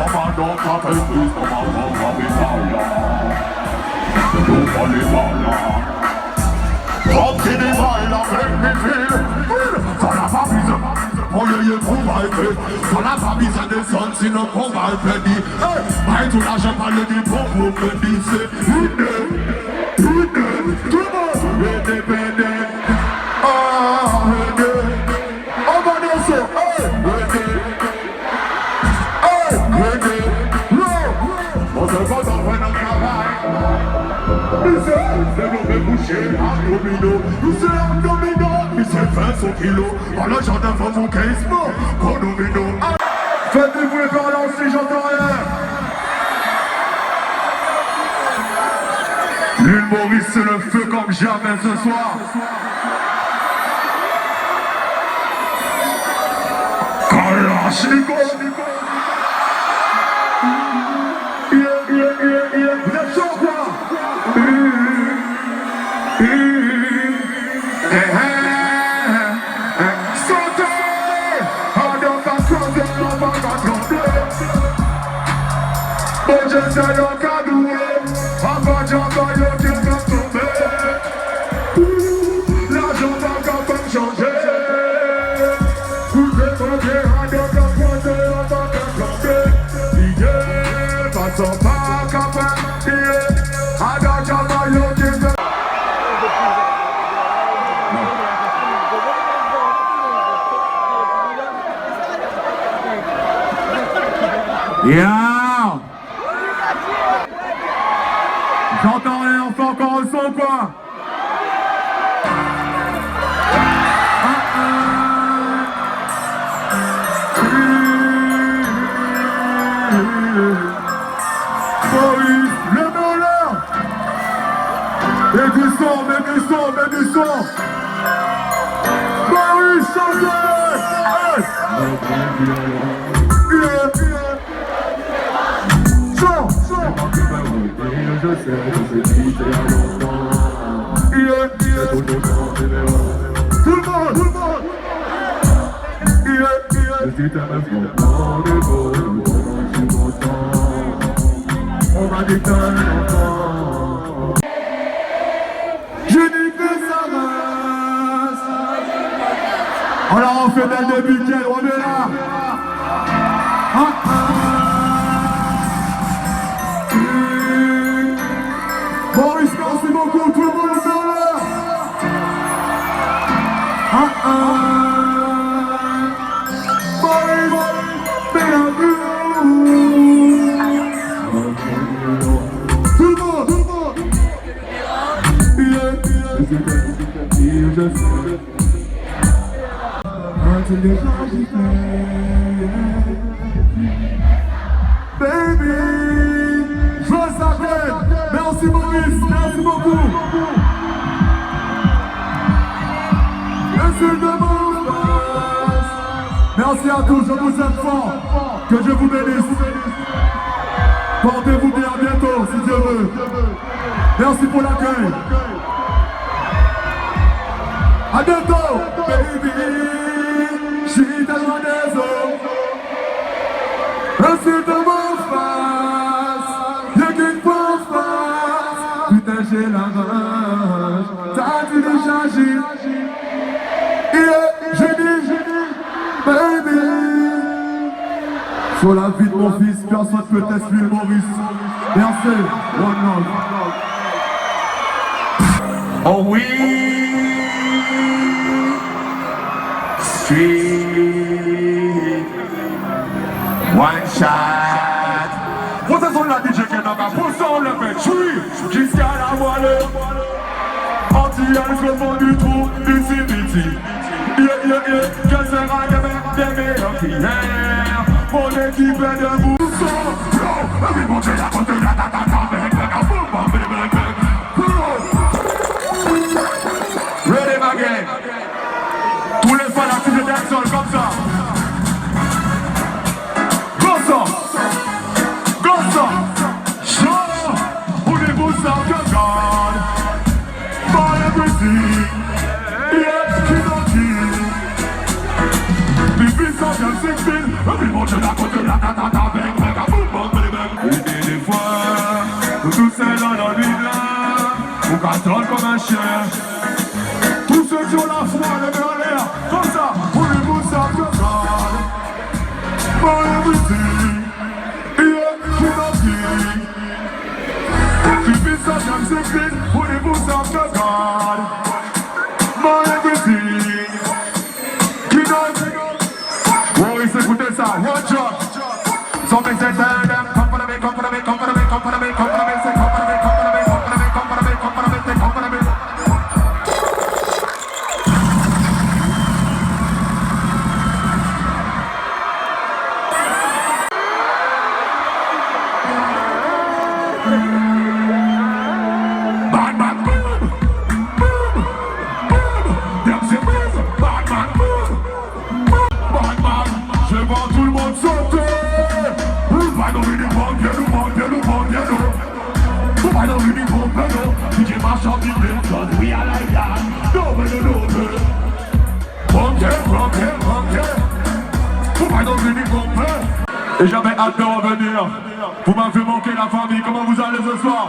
Commandant t'appelle plus commandant Babitalia. Nous pas les balles. Comme c'est des balles avec mes fils. Ça n'a pas besoin. On y est pour m'aider. Ça n'a pas besoin de son sinon qu'on va le pédir. Mais tout l'argent pas le dit pour vous pédir. C'est une, tout le monde indépendant. Ah, on va danser. On se voit dans un travail. Nous sommes développés bouchés, abdominaux. Nous sommes abdominaux. Nous sommes 20 kilos. Par le genre d'un faux 15 mots. Condomino. Faites-vous les parlants si j'entends rien. L'île Maurice, c'est le feu comme jamais ce soir. Kalash, Nico. Vous êtes chaud quoi? Sautez! On va pas compter, on va pas compter. Bon, je sais donc à douer. On va j'envoyer qui va tomber. L'argent va quand même changer. Vous êtes compter, on va pas compter, on va pas compter. Yeah, passons pas. Yeah! J'entends rien, on fait encore un son quoi? Maurice, le bonheur! Et du son, mets du son, mets du son! Maurice, chantez! Je sais, je sais qui c'est à longtemps. C'est tout le monde. Tout le monde, tout le monde. Je suis tellement content de vous, je suis content. On m'a dit qu'un enfant. Je dis que ça reste. Alors on fait belle de week-end, on est là. Maurice, merci beaucoup, tout le monde est dans l'air. Maurice, bienvenue. Tout le monde, tout le monde. Je sais. Baby, je veux savoir. Merci Maurice, merci beaucoup. Merci de mon face. Merci à tous, je vous aime fort. Que Dieu vous bénisse. Portez-vous bien, à bientôt si Dieu veut. Merci pour l'accueil. À bientôt, baby. Je suis tellement désolé. Merci de mon face. J'ai la rage, t'as dû déjà agir. J'ai dit, baby. Sur la vie de mon fils, personne peut t'expliquer Maurice. Merci, one love. Oh oui, street, one shot. Vous êtes sur la DJ qui n'a pas poussé, on le fait tuer jusqu'à la voile. Anti-Alpes, le fond du trou, du CBT. Quel sera demain des meilleurs qu'hier? Mon équipe est debout. Oui, mon Dieu, la côte de la tata, ready, ma gang. Tous les fanatiques de dancehall comme ça. Go ça. Every month you la côte la ta ta ta bang bang. m'attendre comme un chien. Tous ceux qui ont la foi, levez en l'air, comme ça, pour les mots ça me garde. My everything, yeah, tout en vie. Tu fais ça, j'aime c'est clean, pour les mots ça me garde. My everything, qui donne, Maurice, écoutez ça, one shot. So make them come for me, come for me, come for me, come for me, come for me, say come for me, come for me, come for me, come for me, come for me, say come for me. Bad man boom, boom, boom. Them say boom, bad man boom, boom. Bad man, je vois tout le monde sauter. I don't really want you, I don't really want you. DJ mash up the place, cause we are like that. No, I don't really want you. Et j'avais hâte de revenir. Vous m'avez manqué la famille, comment vous allez ce soir?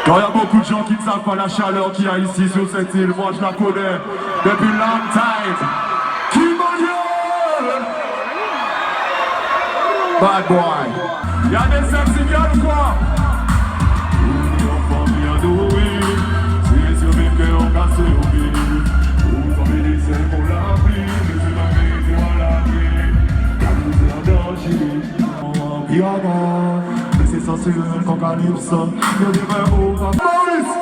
Quand il y a beaucoup de gens qui ne savent pas la chaleur qu'il y a ici sur cette île, moi je la connais depuis long time. Bad boy. Y'a des sexy gars ou quoi? On va bien douer. C'est sur mes cœurs cassés au pied. On va m'aider c'est pour la pluie. Je suis ma vie pour la vie. La misère d'Angélie. On va bien voir. Mais c'est sensuel qu'on calypse. Y'a des vrais hauts. Maurice!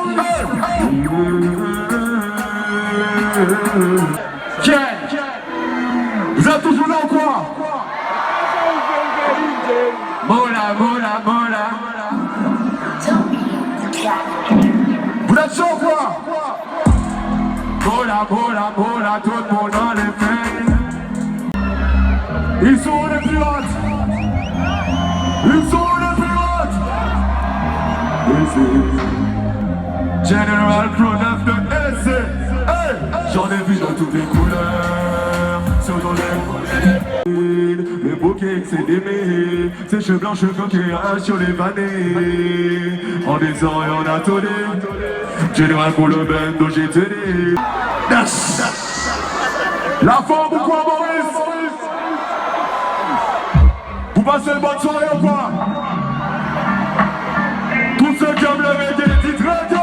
Ken! Vous êtes toujours là ou quoi? Mola. Vous êtes chaud quoi? Mola, tout le monde dans les mains. Ils sont les pilotes. General Pro 9 de SC. Hey! J'en ai vu dans toutes les couleurs. Sur dans les le bouquet c'est d'aimer, ses cheveux blancs, cheveux coquillage sur les vannées. En descend et en attendé, général pour le bendo j'ai tenu. La forme ou quoi Maurice? Vous passez une bonne soirée ou quoi? Tous ceux qui aiment le reggae, dites reggae!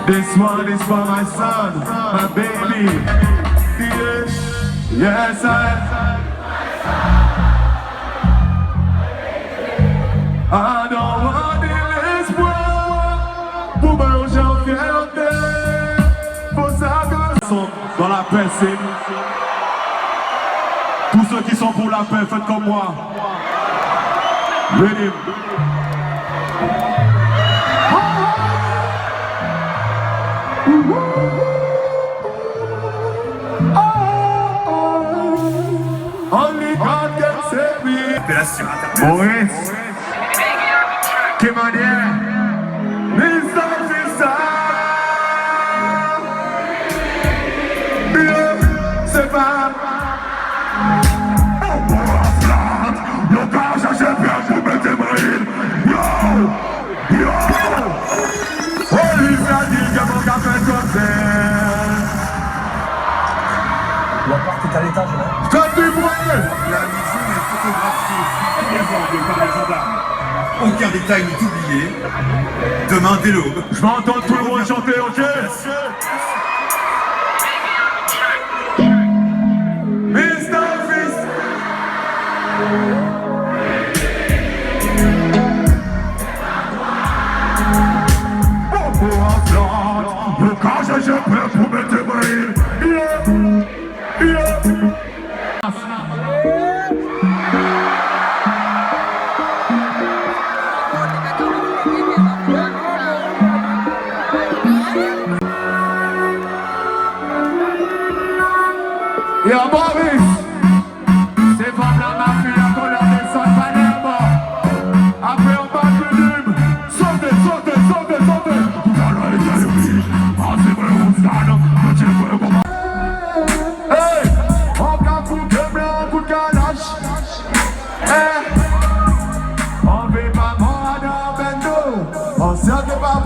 This one is for my son, my baby. Yes, I don't want this world. Pour me j'en fierté. Pour ça que sont dans la paix, c'est tous ceux qui sont pour la paix, faites comme moi. Ready. Only God can save me. Maurice, Kémanier, Mr. C'est pas. Le gars, j'ai bien pour mettre ma île. Yo. Olivia dit que mon café est comme ça. L'appart est à l'étage là. Quand tu vois La maison est photographiée superbement par les gendarmes. Aucun détail n'est oublié. Demain dès l'aube. je vais entendre tout le monde chanter, ok? Mr. Fist. Le cas, j'ai prêt pour mettre ma île. Yeah, Bobby!